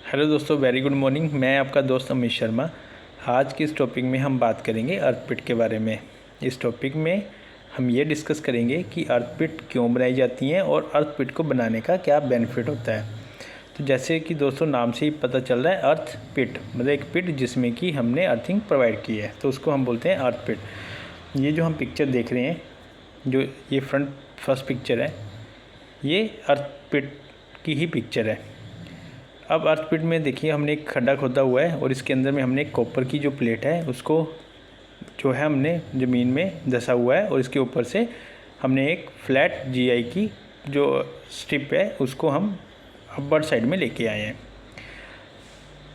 Hello दोस्तों, very good morning. मैं आपका दोस्त अमित शर्मा। आज की इस टॉपिक में हम बात करेंगे अर्थपिट के बारे में। इस टॉपिक में हम ये डिस्कस करेंगे कि अर्थपिट क्यों बनाई जाती हैं और अर्थपिट को बनाने का क्या बेनिफिट होता है। तो जैसे कि दोस्तों नाम से ही पता चल रहा है, अर्थ पिट मतलब एक पिट जिसमें कि हमने अर्थिंग प्रोवाइड की है, तो उसको हम बोलते हैं अर्थपिट। ये जो हम पिक्चर देख रहे हैं, जो ये फर्स्ट पिक्चर है, ये अर्थपिट की ही पिक्चर है। अब अर्थपिट में देखिए हमने एक खड्डा खोदा हुआ है और इसके अंदर में हमने एक कॉपर की जो प्लेट है उसको जो है हमने ज़मीन में धंसा हुआ है और इसके ऊपर से हमने एक फ्लैट जीआई की जो स्ट्रिप है उसको हम अपर साइड में लेके आए हैं।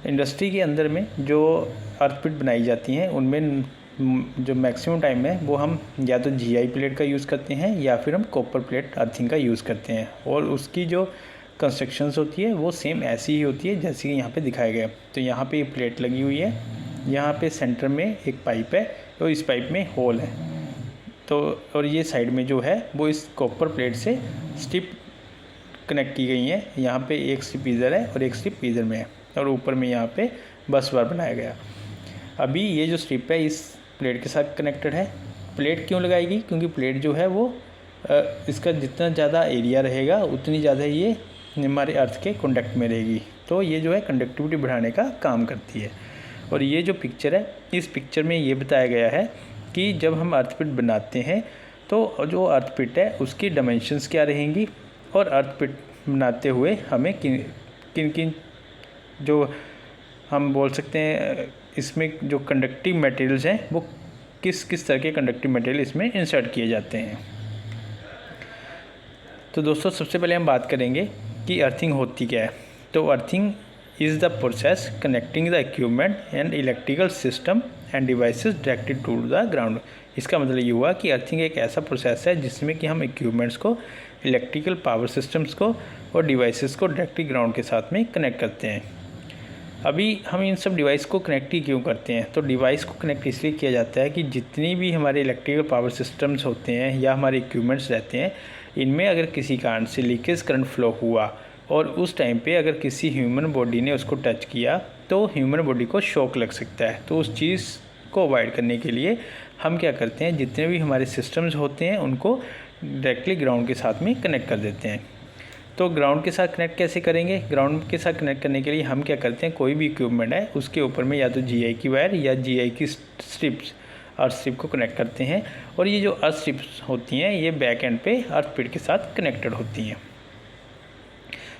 इंडस्ट्री के अंदर में जो अर्थपिट बनाई जाती हैं उनमें जो मैक्सिमम टाइम है वो हम या तो जीआई प्लेट का यूज़ करते हैं या फिर हम कॉपर प्लेट अर्थिंग का यूज़ करते हैं और उसकी जो कंस्ट्रक्शंस होती है वो सेम ऐसी ही होती है जैसे कि यहाँ पे दिखाया गया। तो यहाँ पे प्लेट लगी हुई है, यहाँ पे सेंटर में एक पाइप है और इस पाइप में होल है। तो और ये साइड में जो है वो इस कॉपर प्लेट से स्ट्रिप कनेक्ट की गई है। यहाँ पे एक स्ट्रिप इधर है और एक स्ट्रिप इधर में है और ऊपर में यहाँ पे बस बार बनाया गया। अभी ये जो स्ट्रिप है इस प्लेट के साथ कनेक्टेड है। प्लेट क्यों लगाएगी? क्योंकि प्लेट जो है वो इसका जितना ज़्यादा एरिया रहेगा उतनी ज़्यादा ये हमारे अर्थ के कॉन्टैक्ट में रहेगी, तो ये जो है कंडक्टिविटी बढ़ाने का काम करती है। और ये जो पिक्चर है, इस पिक्चर में ये बताया गया है कि जब हम अर्थपिट बनाते हैं तो जो अर्थपिट है उसकी डायमेंशंस क्या रहेंगी और अर्थपिट बनाते हुए हमें किन किन जो हम बोल सकते हैं इसमें जो कंडक्टिव मटेरियल्स हैं वो किस किस तरह के कंडक्टिव मटेरियल इसमें इंसर्ट किए जाते हैं। तो दोस्तों सबसे पहले हम बात करेंगे कि अर्थिंग होती क्या है। तो earthing is the process connecting the equipment and electrical system and devices directly to the ground. इसका मतलब ये हुआ कि अर्थिंग एक ऐसा प्रोसेस है जिसमें कि हम इक्विपमेंट्स को, इलेक्ट्रिकल पावर सिस्टम्स को और डिवाइसेस को डायरेक्टली ग्राउंड के साथ में कनेक्ट करते हैं। अभी हम इन सब डिवाइस को कनेक्ट ही क्यों करते हैं? तो डिवाइस को कनेक्ट इसलिए किया जाता है कि जितनी भी हमारे इलेक्ट्रिकल पावर सिस्टम्स होते हैं या हमारे इक्विपमेंट्स रहते हैं, इनमें अगर किसी कारण से लीकेज करंट फ्लो हुआ और उस टाइम पे अगर किसी ह्यूमन बॉडी ने उसको टच किया तो ह्यूमन बॉडी को शॉक लग सकता है। तो उस चीज़ को अवॉइड करने के लिए हम क्या करते हैं, जितने भी हमारे सिस्टम्स होते हैं उनको डायरेक्टली ग्राउंड के साथ में कनेक्ट कर देते हैं। तो ग्राउंड के साथ कनेक्ट कैसे करेंगे? ग्राउंड के साथ कनेक्ट करने के लिए हम क्या करते हैं, कोई भी इक्विपमेंट है उसके ऊपर में या तो जीआई की वायर या जीआई की स्ट्रिप्स अर्थ स्ट्रिप को कनेक्ट करते हैं और ये जो अर्थ स्ट्रिप्स होती हैं ये बैक एंड पे अर्थपिट के साथ कनेक्टेड होती हैं।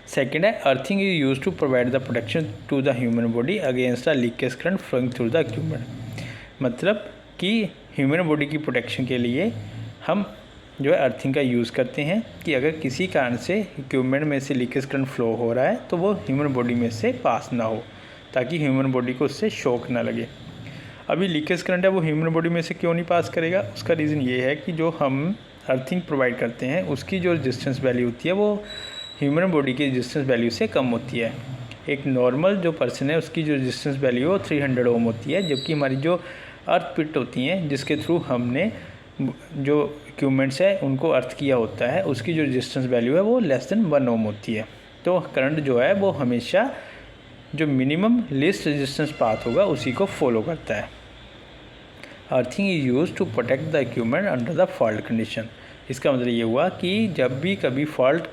सेकेंड है, earthing is use to provide the protection to the human body against the leakage current flowing through the equipment. मतलब कि ह्यूमन बॉडी की प्रोटेक्शन के लिए हम जो है अर्थिंग का यूज़ करते हैं कि अगर किसी कारण से इक्विपमेंट में से लीकेज करंट फ्लो हो रहा है तो वो ह्यूमन बॉडी में से पास ना हो, ताकि ह्यूमन बॉडी को उससे शॉक ना लगे। अभी लीकेज करंट है वो ह्यूमन बॉडी में से क्यों नहीं पास करेगा? उसका रीज़न ये है कि जो हम अर्थिंग प्रोवाइड करते हैं उसकी जो रेजिस्टेंस वैल्यू होती है वो ह्यूमन बॉडी की रेजिस्टेंस वैल्यू से कम होती है। एक नॉर्मल जो पर्सन है उसकी जो रेजिस्टेंस वैल्यू है 300 ओम होती है, जबकि हमारी जो अर्थपिट होती हैं जिसके थ्रू हमने जो इक्विपमेंट्स है उनको अर्थ किया होता है उसकी जो रेजिस्टेंस वैल्यू है वो लेस देन 1 ओम होती है। तो करंट जो है वो हमेशा जो मिनिमम लीस्ट रेजिस्टेंस पाथ होगा उसी को फॉलो करता है। Earthing is use to protect the equipment under the fault condition. इसका मतलब ये हुआ कि जब भी कभी फॉल्ट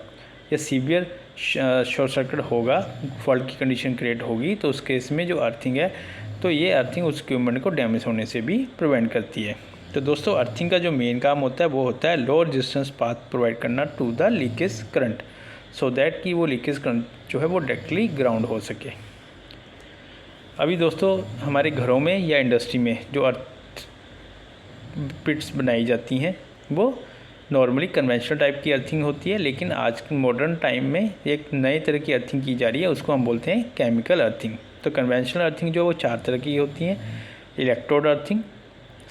या सीवियर शॉर्ट सर्किट होगा, फॉल्ट की कंडीशन क्रिएट होगी, तो उस केस में जो अर्थिंग है तो ये अर्थिंग उस इक्विपमेंट को डैमेज होने से भी प्रिवेंट करती है। तो दोस्तों अर्थिंग का जो मेन काम होता है वो होता है लो रेजिस्टेंस पाथ प्रोवाइड करना to the leakage current, so that कि वो लीकेज करंट जो है वो डायरेक्टली ग्राउंड हो सके। अभी दोस्तों हमारे घरों में या इंडस्ट्री में जो अर्थ पिट्स बनाई जाती हैं वो नॉर्मली कन्वेंशनल टाइप की अर्थिंग होती है, लेकिन आज मॉडर्न टाइम में एक नए तरह की अर्थिंग की जा रही है, उसको हम बोलते हैं केमिकल अर्थिंग। तो कन्वेंशनल अर्थिंग जो वो 4 तरह की होती हैं, electrode earthing,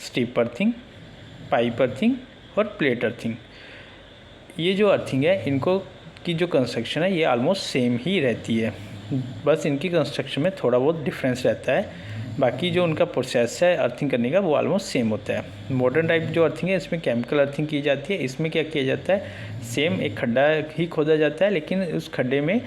strip earthing, pipe earthing और प्लेट अर्थिंग। ये जो अर्थिंग है इनको की जो कंस्ट्रक्शन है ये ऑलमोस्ट सेम ही रहती है, बस इनकी कंस्ट्रक्शन में थोड़ा बहुत डिफरेंस रहता है। बाकी जो उनका प्रोसेस है अर्थिंग करने का वो ऑलमोस्ट सेम होता है। मॉडर्न टाइप जो अर्थिंग है इसमें केमिकल अर्थिंग की जाती है। इसमें क्या किया जाता है, सेम एक खड्डा ही खोदा जाता है, लेकिन उस खड्डे में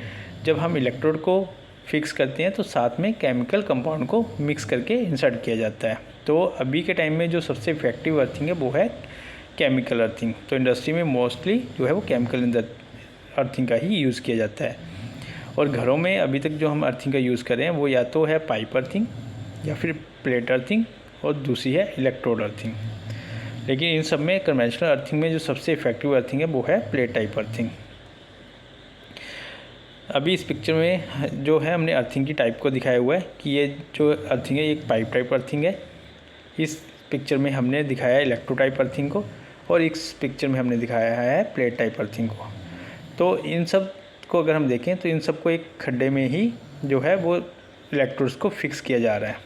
जब हम इलेक्ट्रोड को फिक्स करते हैं तो साथ में केमिकल कंपाउंड को मिक्स करके इंसर्ट किया जाता है। तो अभी के टाइम में जो सबसे इफेक्टिव अर्थिंग है वो है केमिकल अर्थिंग। तो इंडस्ट्री में मोस्टली जो है वो केमिकल अर्थिंग का ही यूज़ किया जाता है। और घरों में अभी तक जो हम अर्थिंग का यूज़ कर रहे हैं वो या तो है पाइप अर्थिंग या फिर प्लेट अर्थिंग और दूसरी है इलेक्ट्रोड अर्थिंग। लेकिन इन सब में कन्वेंशनल अर्थिंग में जो सबसे इफेक्टिव अर्थिंग है वो है प्लेट टाइप अर्थिंग। अभी इस पिक्चर में जो है हमने अर्थिंग की टाइप को दिखाया हुआ है कि ये जो अर्थिंग है एक पाइप टाइप अर्थिंग है। इस पिक्चर में हमने दिखाया है इलेक्ट्रो टाइप अर्थिंग को और इस पिक्चर में हमने दिखाया है प्लेट टाइप अर्थिंग को। तो इन सब को अगर हम देखें तो इन सबको एक खड्डे में ही जो है वो इलेक्ट्रोड्स को फिक्स किया जा रहा है।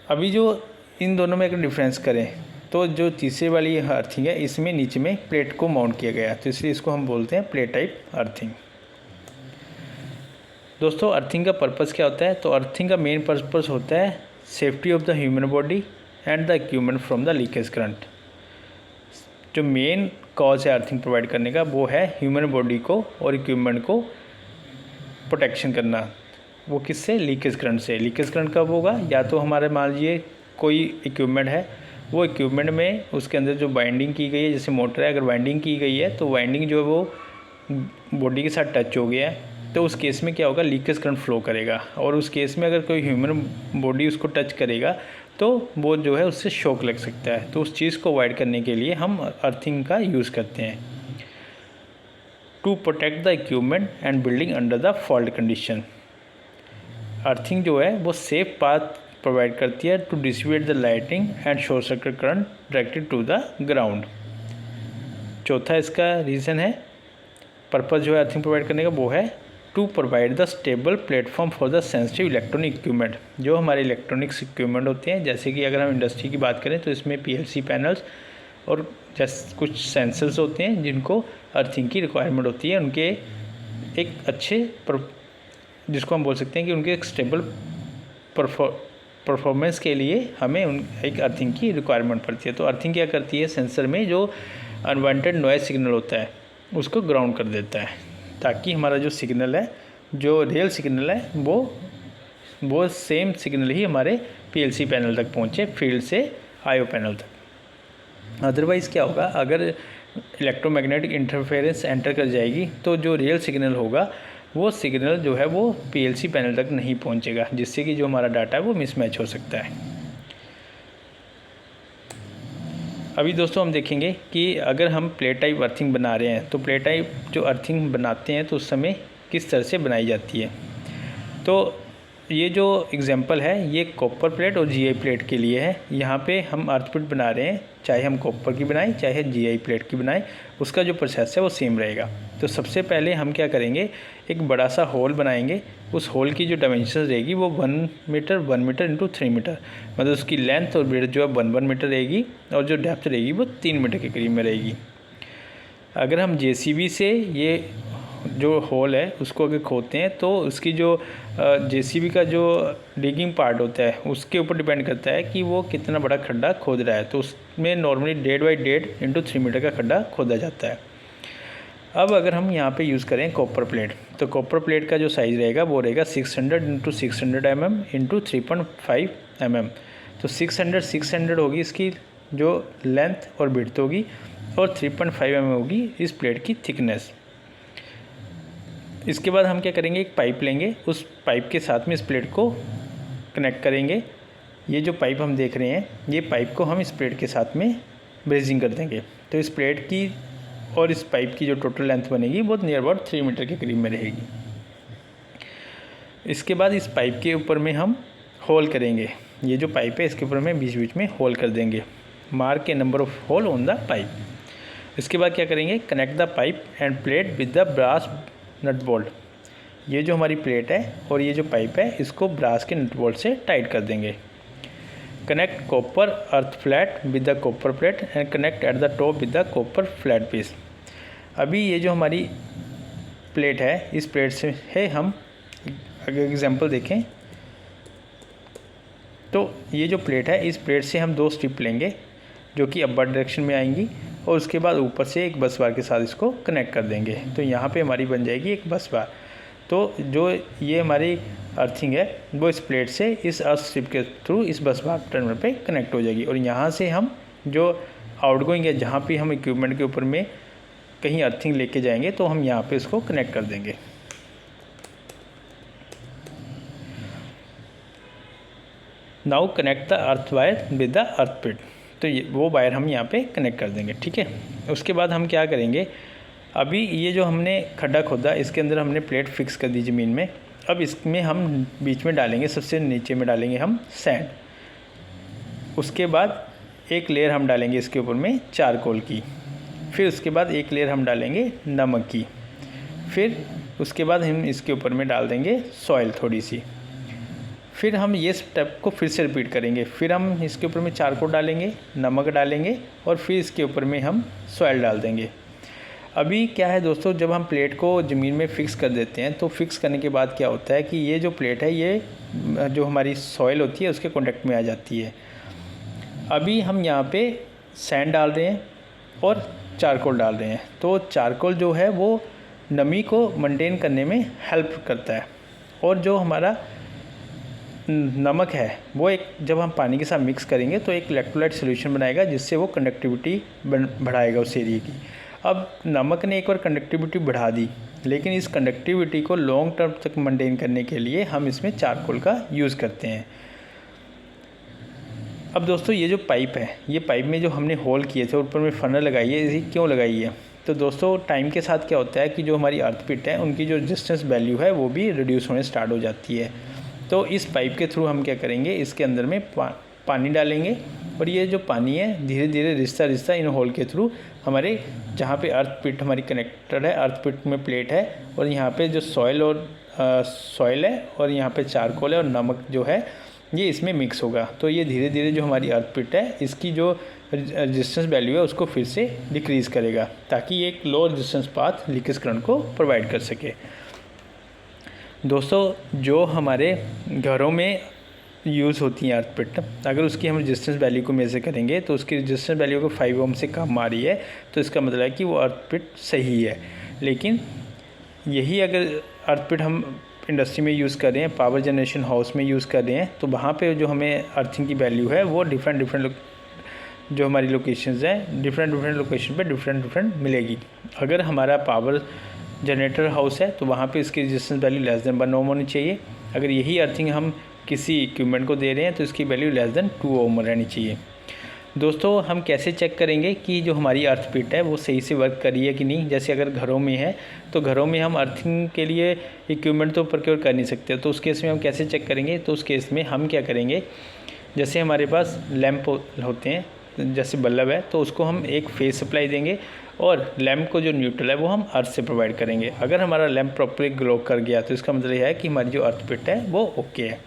अभी जो इन दोनों में अगर डिफरेंस करें तो जो तीसरे वाली अर्थिंग है इसमें नीचे में प्लेट को माउंट किया गया है, तो इसलिए इसको हम बोलते हैं प्लेट टाइप अर्थिंग। दोस्तों अर्थिंग का पर्पस क्या होता है? तो अर्थिंग का मेन पर्पस होता है safety of the human body and the equipment from the leakage current. जो मेन कॉज है अर्थिंग प्रोवाइड करने का वो है ह्यूमन बॉडी को और इक्विपमेंट को प्रोटेक्शन करना। वो किससे? लीकेज करंट से। लीकेज करंट कब होगा? या तो हमारे मान लीजिए कोई इक्विपमेंट है, वो इक्विपमेंट में उसके अंदर जो बाइंडिंग की गई है, जैसे मोटर है, अगर बाइंडिंग की गई है तो बाइंडिंग जो है वो बॉडी के साथ टच हो गया है, तो उस केस में क्या होगा? लीकेज करंट फ्लो करेगा। और उस केस में अगर कोई ह्यूमन बॉडी उसको टच करेगा तो वो जो है उससे शॉक लग सकता है। तो उस चीज़ को अवॉइड करने के लिए हम अर्थिंग का यूज़ करते हैं to protect the equipment and building under the fault condition. Earthing जो है वो सेफ पाथ प्रोवाइड करती है to distribute the lighting and short circuit current directed to the ground. चौथा इसका रीज़न है, पर्पस जो है अर्थिंग प्रोवाइड करने का वो है to provide the stable platform for the sensitive electronic equipment. जो हमारे इलेक्ट्रॉनिक्स इक्विपमेंट होते हैं, जैसे कि अगर हम इंडस्ट्री की बात करें तो इसमें PLC पैनल्स और जैसे कुछ सेंसर्स होते हैं जिनको अर्थिंग की रिक्वायरमेंट होती है। उनके एक अच्छे जिसको हम बोल सकते हैं कि उनके एक स्टेबल परफॉर्मेंस के लिए हमें एक अर्थिंग की रिक्वायरमेंट पड़ती है। तो अर्थिंग क्या करती है? सेंसर में जो अनवांटेड नॉइज सिग्नल होता है उसको ग्राउंड कर देता है, ताकि हमारा जो सिग्नल है, जो रियल सिग्नल है, वो सेम सिग्नल ही हमारे PLC पैनल तक पहुँचे, फील्ड से IO पैनल तक। अदरवाइज़ क्या होगा? अगर इलेक्ट्रोमैग्नेटिक इंटरफेरेंस एंटर कर जाएगी तो जो रियल सिग्नल होगा वो सिग्नल जो है वो PLC पैनल तक नहीं पहुंचेगा, जिससे कि जो हमारा डाटा है वो मिसमैच हो सकता है। अभी दोस्तों हम देखेंगे कि अगर हम प्लेट टाइप अर्थिंग बना रहे हैं तो प्लेट टाइप जो अर्थिंग बनाते हैं तो उस समय किस तरह से बनाई जाती है। तो ये जो एग्जांपल है ये कॉपर प्लेट और GI प्लेट के लिए है। यहाँ पे हम अर्थ प्लेट बना रहे हैं, चाहे हम कॉपर की बनाएं चाहे GI प्लेट की बनाएं, उसका जो प्रोसेस है वो सेम रहेगा। तो सबसे पहले हम क्या करेंगे, एक बड़ा सा होल बनाएंगे। उस होल की जो डायमेंशन रहेगी वो 1 मीटर इंटू 3 मीटर, मतलब उसकी लेंथ और ब्रेड्थ जो है 1 मीटर रहेगी और जो डेप्थ रहेगी वो 3 मीटर के करीब में रहेगी। अगर हम JCB से ये जो होल है उसको अगर खोदते हैं तो उसकी जो JCB का जो डिगिंग पार्ट होता है उसके ऊपर डिपेंड करता है कि वो कितना बड़ा खड्डा खोद रहा है। तो उसमें नॉर्मली 1.5 इंटू 3 मीटर का खड्डा खोदा जाता है। अब अगर हम यहाँ पे यूज़ करें कॉपर प्लेट, तो कॉपर प्लेट का जो साइज़ रहेगा वो रहेगा 600 इंटू 600 mm इंटू 3.5 mm। तो 600 होगी इसकी जो लेंथ और विड्थ होगी और 3.5 mm होगी इस प्लेट की थिकनेस। इसके बाद हम क्या करेंगे, एक पाइप लेंगे, उस पाइप के साथ में इस प्लेट को कनेक्ट करेंगे। ये जो पाइप हम देख रहे हैं ये पाइप को हम इस प्लेट के साथ में ब्रेजिंग कर देंगे। तो इस प्लेट की और इस पाइप की जो टोटल लेंथ बनेगी वो नियर अबाउट 3 मीटर के करीब में रहेगी। इसके बाद इस पाइप के ऊपर में हम होल करेंगे। ये जो पाइप है इसके ऊपर में बीच बीच में होल कर देंगे, mark a number of hole on the pipe. इसके बाद क्या करेंगे, connect the pipe and plate with the brass nut bolt. ये जो हमारी प्लेट है और ये जो पाइप है इसको ब्रास के नट बोल्ट से टाइट कर देंगे। Connect copper earth flat with the copper plate and connect at the top with the copper flat piece. अभी ये जो हमारी प्लेट है इस प्लेट से है हम अगर एग्जांपल देखें तो ये जो प्लेट है इस प्लेट से हम 2 स्ट्रिप लेंगे जो कि अपवर्ड डायरेक्शन में आएंगी और उसके बाद ऊपर से एक बस बार के साथ इसको कनेक्ट कर देंगे। तो यहाँ पे हमारी बन जाएगी एक बस बार। तो जो ये हमारी अर्थिंग है वो इस प्लेट से इस अर्थ स्ट्रिप के थ्रू इस बस बार टर्मिनल पे कनेक्ट हो जाएगी, और यहाँ से हम जो आउटगोइंग है जहाँ पे हम इक्विपमेंट के ऊपर में कहीं अर्थिंग लेके जाएंगे तो हम यहाँ पे इसको कनेक्ट कर देंगे। Now connect the earth wire with the earth pit, तो ये वो वायर हम यहाँ पे कनेक्ट कर देंगे, ठीक है। उसके बाद हम क्या करेंगे, अभी ये जो हमने खड्डा खोदा इसके अंदर हमने प्लेट फिक्स कर दी ज़मीन में। अब इसमें हम बीच में डालेंगे, सबसे नीचे में डालेंगे हम सैंड। उसके बाद एक लेयर हम डालेंगे इसके ऊपर में चारकोल की, फिर उसके बाद एक लेयर हम डालेंगे नमक की, फिर उसके बाद हम इसके ऊपर में डाल देंगे सॉइल थोड़ी सी। फिर हम ये स्टेप को फिर से रिपीट करेंगे, फिर हम इसके ऊपर में चारकोल डालेंगे, नमक डालेंगे और फिर इसके ऊपर में हम सॉइल डाल देंगे। अभी क्या है दोस्तों, जब हम प्लेट को ज़मीन में फ़िक्स कर देते हैं तो फिक्स करने के बाद क्या होता है कि ये जो प्लेट है ये जो हमारी सॉइल होती है उसके कॉन्टेक्ट में आ जाती है। अभी हम यहाँ पे सैंड डाल रहे हैं और चारकोल डाल रहे हैं, तो चारकोल जो है वो नमी को मेंटेन करने में हेल्प करता है, और जो हमारा नमक है वो एक जब हम पानी के साथ मिक्स करेंगे तो एक इलेक्ट्रोलाइट सॉल्यूशन बनाएगा जिससे वो कंडक्टिविटी बढ़ाएगा उस एरिया की। अब नमक ने एक बार कंडक्टिविटी बढ़ा दी, लेकिन इस कंडक्टिविटी को लॉन्ग टर्म तक मेंटेन करने के लिए हम इसमें चारकोल का यूज़ करते हैं। अब दोस्तों ये जो पाइप है, ये पाइप में जो हमने होल किए थे ऊपर में फनल लगाई है, इसी क्यों लगाई है, तो दोस्तों टाइम के साथ क्या होता है कि जो हमारी अर्थ पिट है उनकी जो रेजिस्टेंस वैल्यू है वो भी रिड्यूस होने स्टार्ट हो जाती है। तो इस पाइप के थ्रू हम क्या करेंगे, इसके अंदर में पानी डालेंगे, और ये जो पानी है धीरे धीरे रिश्ता इन होल के थ्रू हमारे जहाँ पे अर्थ पिट हमारी कनेक्टेड है, अर्थ पिट में प्लेट है और यहाँ पे जो सॉइल है और यहाँ पे चारकोल है और नमक जो है ये इसमें मिक्स होगा। तो ये धीरे धीरे जो हमारी अर्थ पिट है इसकी जो रेजिस्टेंस वैल्यू है उसको फिर से डिक्रीज़ करेगा, ताकि ये एक लो रेजिस्टेंस पाथ लीकेज करंट को प्रोवाइड कर सके। दोस्तों जो हमारे घरों में यूज़ होती हैं अर्थ पिट, अगर उसकी हम रेजिस्टेंस वैल्यू को मेज़र करेंगे तो उसकी रेजिस्टेंस वैल्यू को 5 ओम से कम आ रही है, तो इसका मतलब है कि वो अर्थ पिट सही है। लेकिन यही अगर अर्थ पिट हम इंडस्ट्री में यूज़ कर रहे हैं, पावर जनरेशन हाउस में यूज़ कर रहे हैं, तो वहाँ पे जो हमें अर्थिंग की वैल्यू है वो डिफरेंट जो हमारी लोकेशंस हैं डिफरेंट लोकेशन पे डिफरेंट मिलेगी। अगर हमारा पावर जनरेटर हाउस है तो वहाँ पे इसकी रेजिस्टेंस वैल्यू लेस देन 1 ओम होनी चाहिए। अगर यही अर्थिंग हम किसी इक्विपमेंट को दे रहे हैं तो इसकी वैल्यू लेस देन 2 ओम रहनी चाहिए। दोस्तों हम कैसे चेक करेंगे कि जो हमारी अर्थ पिट है वो सही से वर्क कर रही है कि नहीं। जैसे अगर घरों में है तो घरों में हम अर्थिंग के लिए इक्विपमेंट तो प्रोक्योर कर नहीं सकते, तो उस केस में हम कैसे चेक करेंगे, तो उस केस में हम क्या करेंगे, जैसे हमारे पास लैंप होते हैं जैसे बल्ब है तो उसको हम एक फेस सप्लाई देंगे और लैंप को जो न्यूट्रल है वो हम अर्थ से प्रोवाइड करेंगे। अगर हमारा लैंप प्रॉपर्ली ग्लो कर गया तो इसका मतलब यह है कि हमारी जो अर्थ पिट है वो ओके है।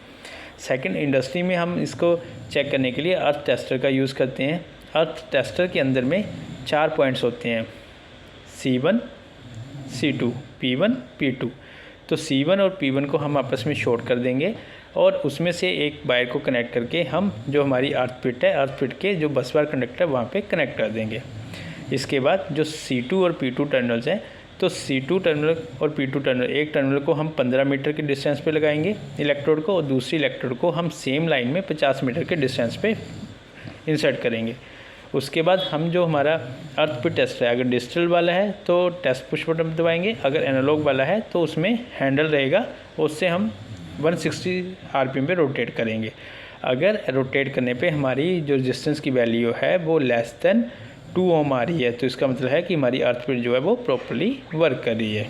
सेकंड, इंडस्ट्री में हम इसको चेक करने के लिए अर्थ टेस्टर का यूज़ करते हैं। अर्थ टेस्टर के अंदर में 4 पॉइंट्स होते हैं, C1, C2, P1, P2। तो C1 और P1 को हम आपस में शॉर्ट कर देंगे और उसमें से एक वायर को कनेक्ट करके हम जो हमारी अर्थ पिट है, अर्थ पिट के जो बस बार कंडक्टर है वहाँ पे कनेक्ट कर देंगे। इसके बाद जो C2 और P2 टर्मिनल्स हैं, तो C2 टर्मिनल और P2 टर्मिनल, एक टर्मिनल को हम 15 मीटर के डिस्टेंस पे लगाएंगे इलेक्ट्रोड को, और दूसरी इलेक्ट्रोड को हम सेम लाइन में 50 मीटर के डिस्टेंस पे इंसर्ट करेंगे। उसके बाद हम जो हमारा अर्थ पिट टेस्ट है, अगर डिजिटल वाला है तो टेस्ट पुश बटन दबाएंगे, अगर एनालॉग वाला है तो उसमें हैंडल रहेगा, उससे हम 160 RPM पे रोटेट करेंगे। अगर रोटेट करने पे हमारी जो रेजिस्टेंस की वैल्यू है वो लेस देन 2 ओम आ रही है तो इसका मतलब है कि हमारी अर्थ पिट जो है वो प्रॉपर्ली वर्क कर रही है।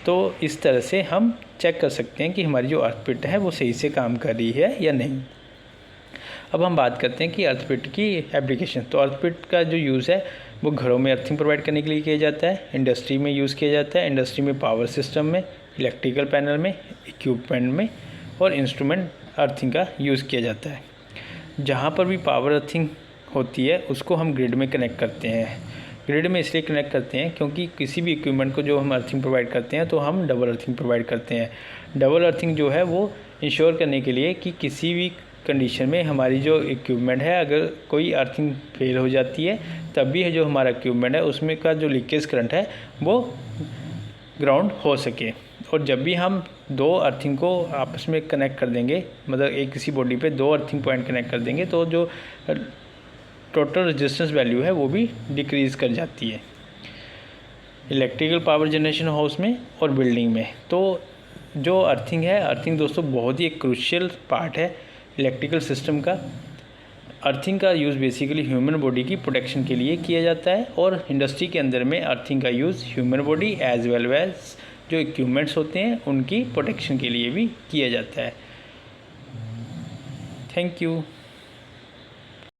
तो इस तरह से हम चेक कर सकते हैं कि हमारी जो अर्थ पिट है वो सही से काम कर रही है या नहीं। अब हम बात करते हैं कि अर्थ पिट की एप्लीकेशन। तो अर्थ पिट का जो यूज़ है वो घरों में अर्थिंग प्रोवाइड करने के लिए किया जाता है, इंडस्ट्री में यूज़ किया जाता है, इंडस्ट्री में पावर सिस्टम में, इलेक्ट्रिकल पैनल में, इक्विपमेंट में और इंस्ट्रूमेंट अर्थिंग का यूज़ किया जाता है। जहाँ पर भी पावर अर्थिंग होती है उसको हम ग्रिड में कनेक्ट करते हैं। ग्रिड में इसलिए कनेक्ट करते हैं क्योंकि किसी भी इक्विपमेंट को जो हम अर्थिंग प्रोवाइड करते हैं तो हम डबल अर्थिंग प्रोवाइड करते हैं। डबल अर्थिंग जो है वो इंश्योर करने के लिए कि किसी भी कंडीशन में हमारी जो इक्विपमेंट है अगर कोई अर्थिंग फेल हो जाती है तब भी जो हमारा इक्विपमेंट है उसमें का जो लीकेज करंट है वो ग्राउंड हो सके। और जब भी हम दो अर्थिंग को आपस में कनेक्ट कर देंगे, मतलब एक किसी बॉडी पे दो अर्थिंग पॉइंट कनेक्ट कर देंगे, तो जो टोटल रेजिस्टेंस वैल्यू है वो भी डिक्रीज़ कर जाती है इलेक्ट्रिकल पावर जनरेशन हाउस में और बिल्डिंग में। तो जो अर्थिंग है, अर्थिंग दोस्तों बहुत ही एक क्रूशियल पार्ट है इलेक्ट्रिकल सिस्टम का। अर्थिंग का यूज़ बेसिकली ह्यूमन बॉडी की प्रोटेक्शन के लिए किया जाता है, और इंडस्ट्री के अंदर में अर्थिंग का use human body as well as जो इक्विपमेंट्स होते हैं उनकी प्रोटेक्शन के लिए भी किया जाता है। Thank you.